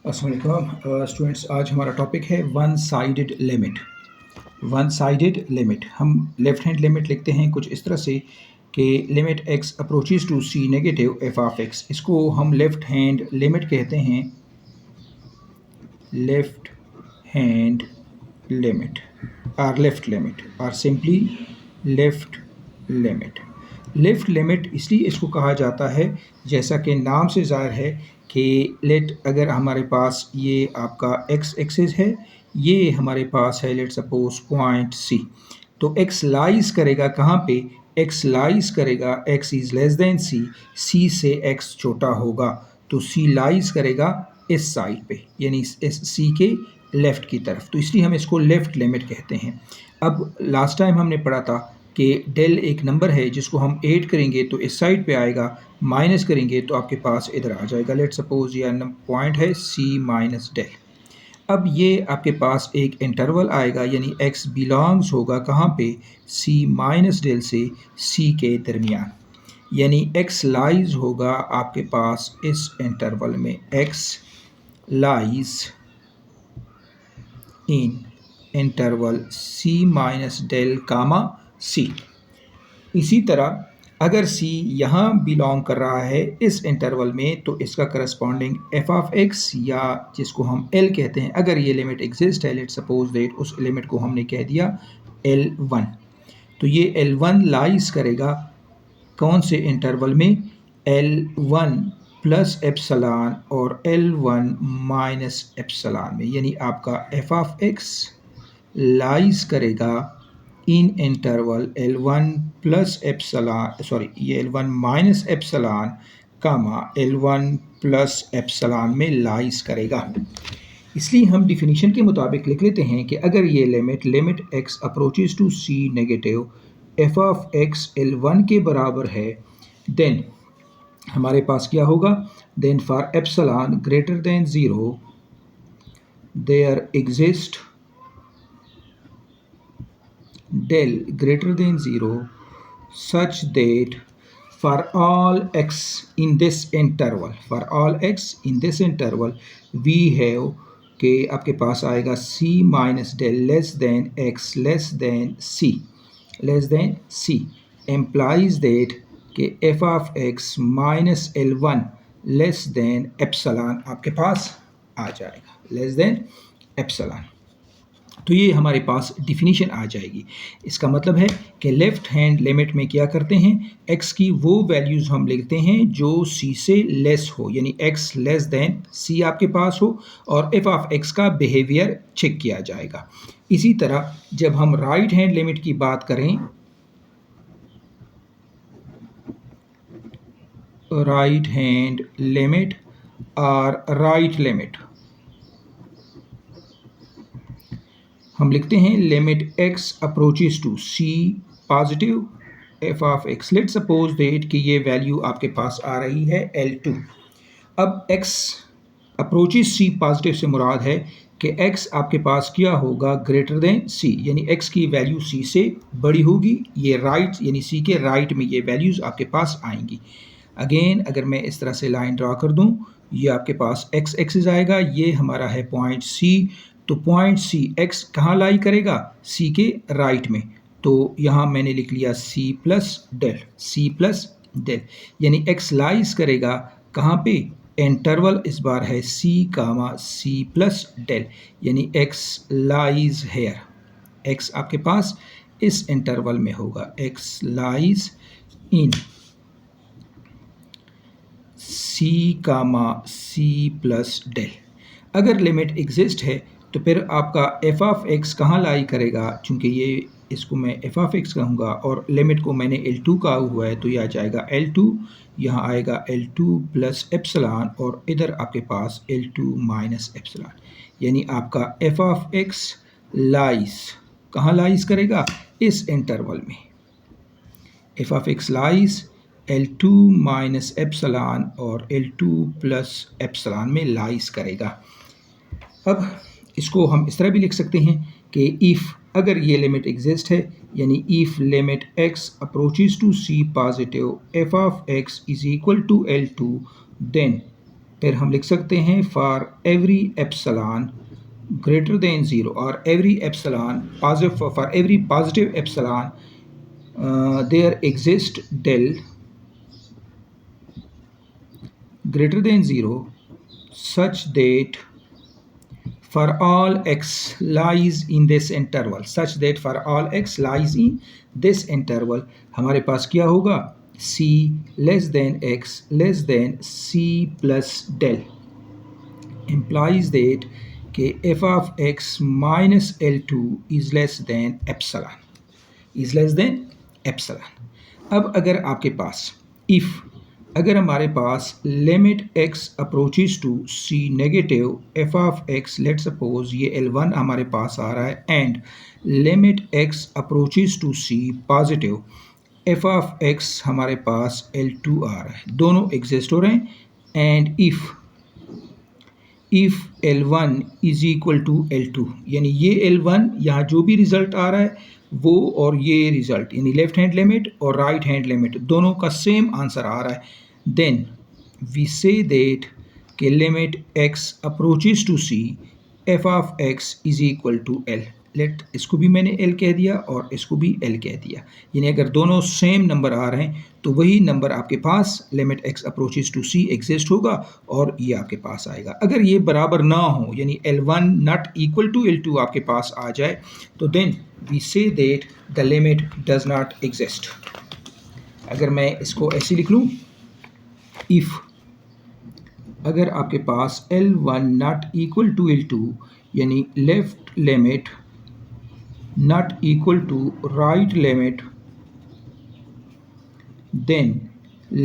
अस्सलाम स्टूडेंट्स, आज हमारा टॉपिक है one sided limit. One sided limit हम लेफ्ट हैंड लिमिट लिखते हैं कुछ इस तरह से कि लिमिट एक्स अप्रोचेस टू सी नेगेटिव एफ ऑफ एक्स। इसको हम लेफ्ट हैंड लिमिट कहते हैं। लेफ्ट हैंड लिमिट और लेफ्ट लिमिट और simply left limit. Left limit इसलिए इसको कहा जाता है, जैसा कि नाम से ज़ाहिर है कि लेट अगर हमारे पास ये आपका एक्स एक्सिस है, ये हमारे पास है लेट सपोज पॉइंट सी, तो एक्स लाइज करेगा कहाँ पे? एक्स लाइज करेगा एक्स इज़ लेस देन सी, सी से एक्स छोटा होगा, तो सी लाइज करेगा इस साइड पे, यानी इस सी के लेफ़्ट की तरफ, तो इसलिए हम इसको लेफ़्ट लिमिट कहते हैं। अब लास्ट टाइम हमने पढ़ा था कि डेल एक नंबर है जिसको हम ऐड करेंगे तो इस साइड पे आएगा, माइनस करेंगे तो आपके पास इधर आ जाएगा। लेट सपोज ये पॉइंट है सी माइनस डेल। अब ये आपके पास एक इंटरवल आएगा, यानी x बिलोंग्स होगा कहाँ पे? c माइनस डेल से c के दरमियान, यानी x लाइज होगा आपके पास इस इंटरवल में। x lies in interval c minus del comma c। इसी तरह अगर c यहाँ बिलोंग कर रहा है इस इंटरवल में, तो इसका करस्पॉन्डिंग f ऑफ x या जिसको हम l कहते हैं, अगर ये लिमिट एग्जिस्ट है, लेट सपोज दैट उस लिमिट को हमने कह दिया L1, तो ये L1 लाइज करेगा कौन से इंटरवल में? L1 प्लस एप्सलान और L1 माइनस एप्सलान में, यानी आपका f ऑफ x लाइज करेगा इन interval L1 plus epsilon, sorry ये L1 माइनस एप्सलान कामा L1 प्लस एप्सलान में लाइज करेगा। इसलिए हम डिफिनीशन के मुताबिक लिख लेते हैं कि अगर ये limit x approaches to c negative f of x L1 के बराबर है, देन हमारे पास क्या होगा? Then for epsilon greater than 0 there exist del greater than 0 such that for all x in this interval, we have कि आपके पास आएगा c minus del less than x less than c implies that कि f of x minus L1 less than epsilon आपके पास आ जाएगा, less than epsilon. तो ये हमारे पास डिफिनीशन आ जाएगी। इसका मतलब है कि लेफ़्ट हैंड लिमिट में क्या करते हैं? x की वो वैल्यूज़ हम लिखते हैं जो c से लेस हो, यानी x लेस दैन c आपके पास हो, और f ऑफ x का बिहेवियर चेक किया जाएगा। इसी तरह जब हम राइट हैंड लिमिट की बात करें, राइट हैंड लिमिट और राइट लिमिट, हम लिखते हैं limit x approaches to c positive f of x। Let suppose that कि ये वैल्यू आपके पास आ रही है L2। अब x अप्रोचेस c पॉजिटिव से मुराद है कि x आपके पास क्या होगा? ग्रेटर देन c, यानी x की वैल्यू c से बड़ी होगी। ये राइट यानी c के राइट में ये वैल्यूज़ आपके पास आएंगी। अगेन अगर मैं इस तरह से लाइन ड्रा कर दूं, ये आपके पास x एक्सिस आएगा, ये हमारा है पॉइंट c, तो पॉइंट सी एक्स कहाँ लाई करेगा? सी के राइट में, तो यहाँ मैंने लिख लिया c प्लस डेल, यानी x लाइज करेगा कहाँ पे? इंटरवल इस बार है c comma c plus del, यानी x लाइज हेयर, x आपके पास इस इंटरवल में होगा, x lies in c comma c plus del. अगर लिमिट एग्जिस्ट है तो फिर आपका f ऑफ x कहाँ लाई करेगा? चूँकि ये इसको मैं f ऑफ x कहूँगा और लिमिट को मैंने L2 कहा हुआ है, तो यह आ जाएगा L2, यहाँ आएगा L2 प्लस एप्सलान और इधर आपके पास L2 माइनस एप्सलान, यानी आपका f ऑफ x लाइज कहाँ लाइज करेगा? इस इंटरवल में। f of x lies L2 minus epsilon और L2 प्लस एप्सलान में लाइज करेगा। अब इसको हम इस तरह भी लिख सकते हैं कि इफ़ अगर ये लिमिट एग्जिस्ट है, यानी if limit x approaches to c positive f of x is equal to L2, then फिर हम लिख सकते हैं for every epsilon greater than 0 or every epsilon positive, for every positive epsilon there exists del greater than 0 such that for all x lies in this interval, such that for all x lies in this interval हमारे पास क्या होगा, c less than x less than c plus del implies that कि f of x minus L2 is less than epsilon, is less than epsilon. अब अगर आपके पास if अगर हमारे पास limit x approaches to c negative f of x, let suppose ये L1 हमारे पास आ रहा है, and limit x approaches to c positive f of x हमारे पास L2 आ रहा है, दोनों एग्जिस्ट हो रहे हैं. And if L1 is equal to L2, यानी ये L1 यहाँ जो भी रिजल्ट आ रहा है वो और ये रिजल्ट यानी लेफ्ट हैंड लिमिट और राइट हैंड लिमिट दोनों का सेम आंसर आ रहा है, देन वी से दैट के limit x approaches to c f of x is equal to L. Let इसको भी मैंने L कह दिया और इसको भी L कह दिया, यानी अगर दोनों सेम नंबर आ रहे हैं तो वही नंबर आपके पास limit x approaches to c exist होगा और ये आपके पास आएगा. अगर ये बराबर ना हो यानी L1 not equal to L2 आपके पास आ जाए तो then we say that the limit does not exist. अगर मैं इसको ऐसे लिख लूँ, इफ़ अगर आपके पास L1 not equal to L2 यानी left limit not equal to right limit, then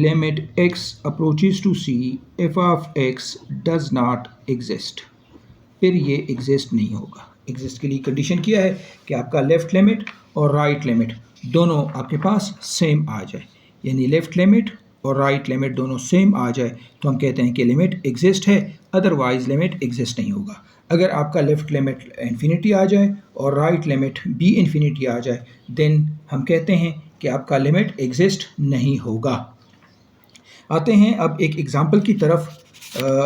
limit x approaches to c f of x does not exist. फिर ये एग्जिस्ट नहीं होगा. एग्जिस्ट के लिए कंडीशन क्या है कि आपका लेफ्ट लिमिट और राइट लिमिट दोनों आपके पास सेम आ जाए, यानी लेफ्ट लिमिट और राइट लिमिट दोनों सेम आ जाए तो हम कहते हैं कि लिमिट एग्जिस्ट है, अदरवाइज लिमिट एग्जिस्ट नहीं होगा. अगर आपका लेफ्ट लिमिट इन्फिनिटी आ जाए और राइट लिमिट भी इन्फिनिटी आ जाए देन हम कहते हैं कि आपका लिमिट एग्जिस्ट नहीं होगा. आते हैं अब एक एग्ज़ाम्पल की तरफ.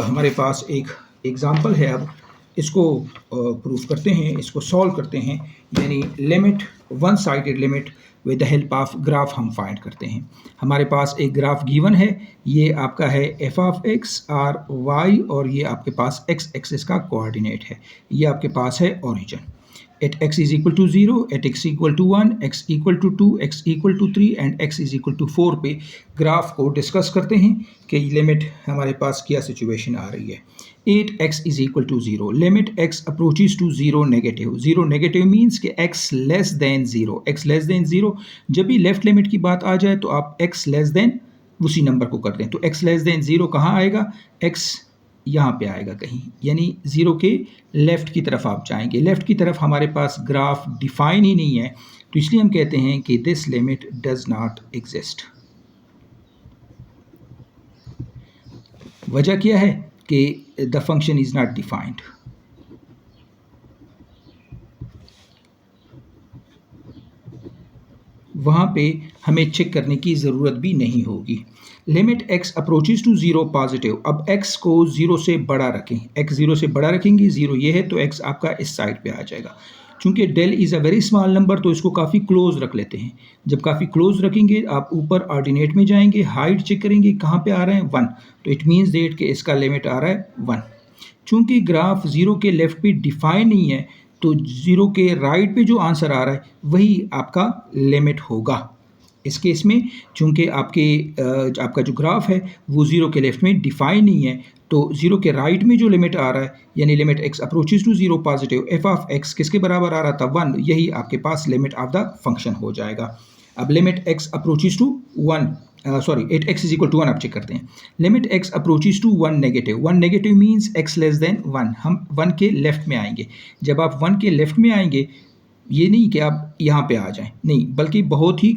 हमारे पास एक एग्ज़ाम्पल है, अब इसको प्रूफ करते हैं, इसको सॉल्व करते हैं, यानी limit one sided limit with the help of graph हम फाइंड करते हैं. हमारे पास एक ग्राफ गिवन है, ये आपका है f of x और y और ये आपके पास x एक्सिस का कोऑर्डिनेट है, ये आपके पास है origin. At x is equal to 0, at x equal to 1, x equal to 2, x equal to 3 and x is equal to 4 पे ग्राफ को डिस्कस करते हैं कि लिमिट हमारे पास क्या सिचुएशन आ रही है. 8x is equal to 0, limit x approaches to 0 negative. 0 negative means कि x less than 0, x less than 0. जब भी लेफ्ट लिमिट की बात आ जाए तो आप x लेस देन उसी नंबर को कर दें, तो x लेस देन 0 कहाँ आएगा, x यहाँ पे आएगा कहीं, यानी 0 के लेफ़्ट की तरफ आप जाएंगे. लेफ़्ट की तरफ हमारे पास ग्राफ डिफाइन ही नहीं है तो इसलिए हम कहते हैं कि this limit does not exist. वजह क्या है कि the function is not defined. वहाँ पे हमें चेक करने की ज़रूरत भी नहीं होगी. Limit x approaches to 0 positive. अब x को 0 से बड़ा रखें, x 0 से बड़ा रखेंगे, 0 ये है तो x आपका इस साइड पे आ जाएगा. चूँकि del is a very small number तो इसको काफ़ी क्लोज रख लेते हैं. जब काफ़ी क्लोज रखेंगे आप ऊपर ऑर्डिनेट में जाएंगे, हाइट चेक करेंगे कहाँ पे आ रहे हैं 1, तो इट मीन्स डेट कि इसका लिमिट आ रहा है 1. चूँकि ग्राफ 0 के लेफ़्ट पे डिफाइन नहीं है तो 0 के राइट पे जो आंसर आ रहा है वही आपका लिमिट होगा. इस केस में चूँकि आपका जो ग्राफ है वो 0 के लेफ़्ट में डिफाइन नहीं है तो 0 के राइट में जो लिमिट आ रहा है यानी limit x approaches to 0 positive f of x किसके बराबर आ रहा था 1, यही आपके पास लिमिट ऑफ द फंक्शन हो जाएगा. अब limit x approaches to 1 at x is equal to 1 आप चेक करते हैं. Limit x approaches to 1 negative. 1 negative means x less than 1, हम 1 के लेफ़्ट में आएंगे. जब आप 1 के लेफ़्ट में आएंगे ये नहीं कि आप यहाँ पे आ जाएं, नहीं, बल्कि बहुत ही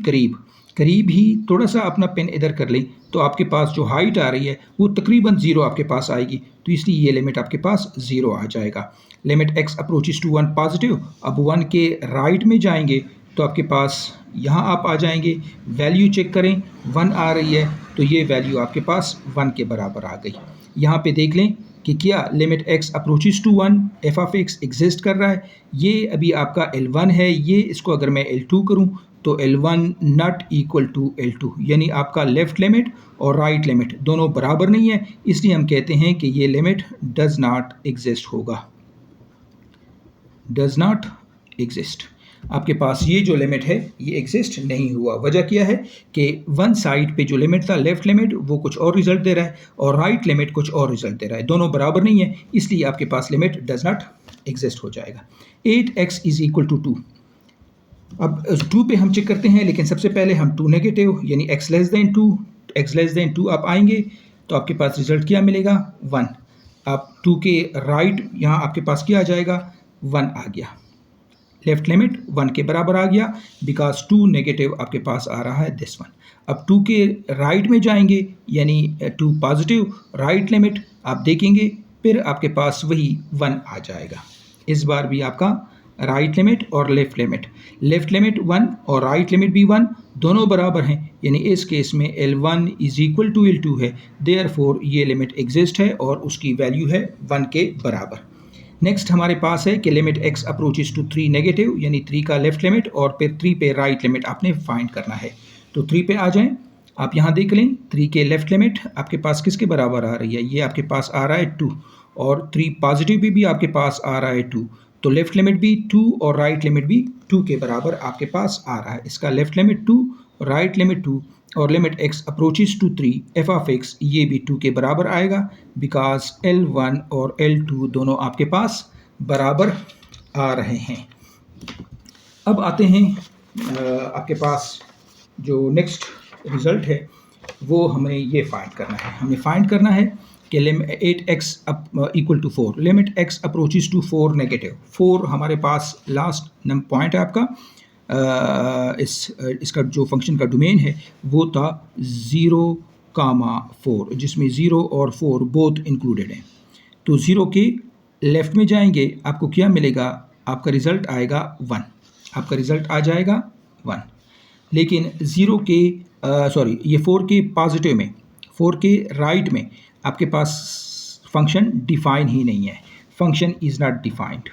करीब ही थोड़ा सा अपना पेन इधर कर लें तो आपके पास जो हाइट आ रही है वो तकरीबन 0 आपके पास आएगी, तो इसलिए ये लिमिट आपके पास 0 आ जाएगा. Limit x approaches to 1 positive. अब 1 के राइट में जाएंगे तो आपके पास यहाँ आप आ जाएंगे, वैल्यू चेक करें 1 आ रही है तो ये वैल्यू आपके पास 1 के बराबर आ गई. यहाँ पे देख लें कि क्या limit x approaches to 1 f of x exist कर रहा है। ये अभी आपका L1 है, ये इसको अगर मैं L2 करूँ तो L1 not equal to L2, यानी आपका लेफ़्ट लिमिट और राइट लिमिट दोनों बराबर नहीं है, इसलिए हम कहते हैं कि ये लिमिट डज़ नॉट एग्जिस्ट होगा, डज़ नॉट एग्जिस्ट। आपके पास ये जो लिमिट है ये एग्जिस्ट नहीं हुआ। वजह क्या है कि वन साइड पे जो लिमिट था लेफ़्ट लिमिट वो कुछ और रिजल्ट दे रहा है और राइट लिमिट कुछ और रिजल्ट दे रहा है, दोनों बराबर नहीं है, इसलिए आपके पास लिमिट डज़ नॉट एग्जिस्ट हो जाएगा। 8x is equal to 2। अब 2 पे हम चेक करते हैं, लेकिन सबसे पहले हम 2 नेगेटिव यानी x less then 2, x less then 2 आप आएंगे तो आपके पास रिजल्ट क्या मिलेगा 1। आप 2 के राइट यहाँ आपके पास क्या आ जाएगा 1 आ गया, लेफ्ट लिमिट 1 के बराबर आ गया, बिकॉज 2 नेगेटिव आपके पास आ रहा है दिस वन। अब 2 के राइट में जाएंगे यानी 2 पॉजिटिव, राइट लिमिट आप देखेंगे फिर आपके पास वही 1 आ जाएगा। इस बार भी आपका राइट लिमिट और लेफ़्ट लिमिट 1 और राइट लिमिट भी 1 दोनों बराबर हैं, यानी इस केस में L1 is equal to L2 है, देयरफॉर ये लिमिट एग्जिस्ट है और उसकी वैल्यू है 1 के बराबर। नेक्स्ट हमारे पास है कि limit x approaches to 3 negative, यानी 3 का लेफ़्ट लिमिट और फिर 3 पे राइट लिमिट आपने फाइंड करना है। तो 3 पे आ जाएं, आप यहाँ देख लें 3 के लेफ़्ट लिमिट आपके पास किसके बराबर आ रही है, ये आपके पास आ रहा है 2 और 3 पॉजिटिव भी आपके पास आ रहा है 2, तो लेफ़्ट लिमिट भी 2 और राइट लिमिट भी 2 के बराबर आपके पास आ रहा है। इसका लेफ़्ट लिमिट 2, राइट लिमिट 2 और limit x approaches to 3 f of x ये भी 2 के बराबर आएगा, बिकॉज L1 और L2 दोनों आपके पास बराबर आ रहे हैं। अब आते हैं आपके पास जो नेक्स्ट रिज़ल्ट है वो हमें ये फाइंड करना है। हमें फाइंड करना है कि limit 8x equal to 4, limit x approaches to 4 negative. 4 हमारे पास लास्ट पॉइंट है आपका, इसका जो फंक्शन का डोमेन है वो था 0,4, जिसमें 0 और 4 बोथ इंक्लूडेड हैं। तो 0 के लेफ़्ट में जाएंगे आपको क्या मिलेगा, आपका रिज़ल्ट आएगा 1, आपका रिज़ल्ट आ जाएगा 1। लेकिन 0 के ये 4 के पॉजिटिव में, 4 के राइट में आपके पास फंक्शन डिफाइन ही नहीं है, फंक्शन इज़ नॉट डिफाइंड।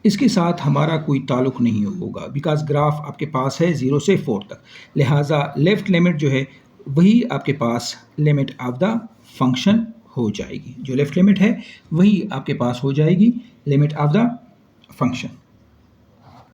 इसके साथ हमारा कोई ताल्लुक़ नहीं होगा, बिकॉज ग्राफ आपके पास है 0 से 4 तक, लिहाजा लेफ़्ट लिमिट जो है वही आपके पास लिमिट ऑफ द फंक्शन हो जाएगी, जो लेफ़्ट लिमिट है वही आपके पास हो जाएगी लिमिट ऑफ द फंक्शन।